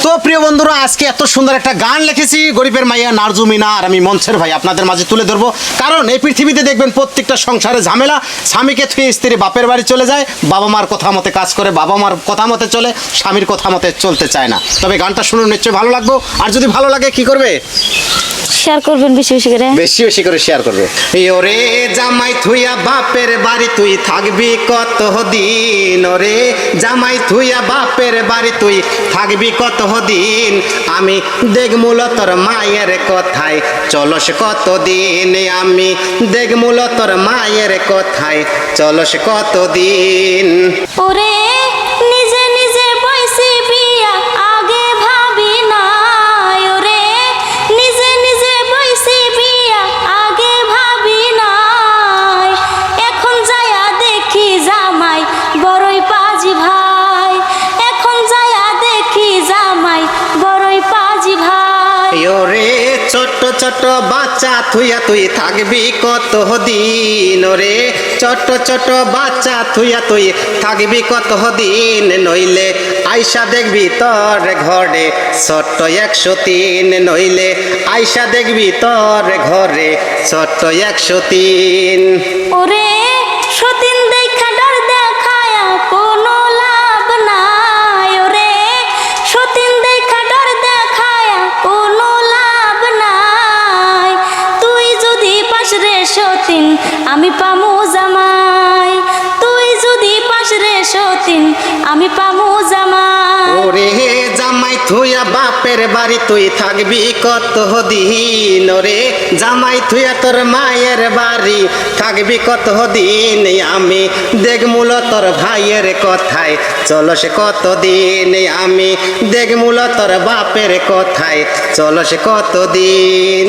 তো প্রিয় বন্ধুরা, আজকে এত সুন্দর একটা গান লিখেছি গরিবের মাইয়া নারজু মিনা, আর আমি মঞ্চের ভাই আপনাদের মাঝে তুলে ধরবো। কারণ এই পৃথিবীতে দেখবেন প্রত্যেকটা সংসারে ঝামেলা, স্বামীকে থুয়ে স্ত্রী বাপের বাড়ি চলে যায়, বাবা মার কথা মতে কাজ করে, বাবা মার কথা মতে চলে, স্বামীর কথা মতে চলতে চায় না। তবে গানটা শুনুন, নিশ্চয়ই ভালো লাগবে। আর যদি ভালো লাগে কি করবে? শেয়ার করবেন বেশি বেশি করে। বেশি বেশি করে শেয়ার করবে। ওরে জামাই থুইয়া বাপের বাড়ি তুই থাকবি কত দিন, ওরে জামাই থুইয়া বাপের বাড়ি তুই থাকবি কত দিন, আমি দেখমুল তোর মায়ের কথায় চলস কত দিন, আমি দেখমুল তোর মায়ের কথায় চলস কত দিন। ওরে নিজে নিজে বয়সী বিয়া আগে ভাবি নাই, ওরে নিজে নিজে বয়সী বিয়া আগে ভাবি নাই, এখন যায়া দেখি জামাই বড়ই পাজি ভাই, এখন যায়া দেখি জামাই বড়ই পাজি ভাই। ওরে ছোট্ট ছোট্ট বাচ্চা থুইয়া তুই থাকবি কত দিন, ওরে ছোট্ট ছোট্ট বাচ্চা থুইয়া তুই থাকবি কত দিন, নইলে আয়সা দেখবি তোর ঘরে ছোট্ট 103, নইলে আয়সা দেখবি তোর ঘরে ছোট্ট 103। ওরে সতীন দেখা ডর দেখায়া কোনো লাভ নাই, ওরে সতীন দেখা ডর দেখায়া কোনো লাভ নাই, তুই যদি পাস রে সতীন আমি পামু জামাই, তুই যদি পাস রে সতীন আমি পামু জামাই। ওরে জামাই থুইয়া বাপের বাড়ি তুই থাকবি কত দিন, ওরে জামাই থুইয়া তোর মায়ের বাড়ি থাকবি কত দিন, আমি দেখমুল তোর ভাইয়ের কথায় চলস কত দিন, আমি দেখমুল তোর বাপের কথায় চলস কত দিন।